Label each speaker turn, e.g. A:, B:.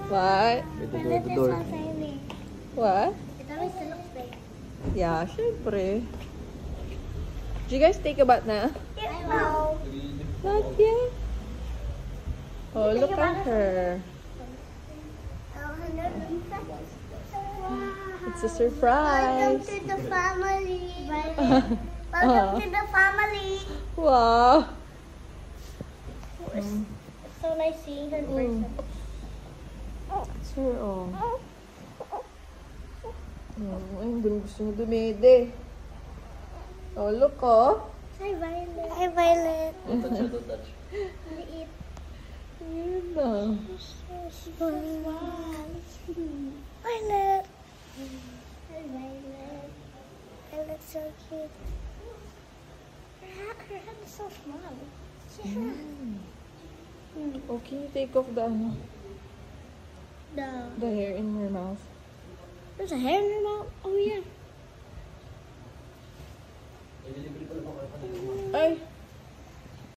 A: What?
B: Violet is so shiny.
A: What?
B: It always looks like.
A: Yeah, syempre. Did you guys take a bath na?
B: No.
A: Not yet. Oh, look at her. It's a surprise.
B: Welcome to the family. Welcome to the family.
A: Wow.
B: It's so nice seeing her in person.
A: It's her, oh. Ay, gusto mo dumede. Oh, look, oh.
B: Hi, Violet. Hi, Violet.
C: Don't touch her, don't touch.
B: Eat.
A: Yun na.
B: Violet. Hi, Violet. Violet's so cute. Her head is so small.
A: Oh, can you take off the
B: The
A: hair in your mouth?
B: There's a hair in her mouth. Oh yeah.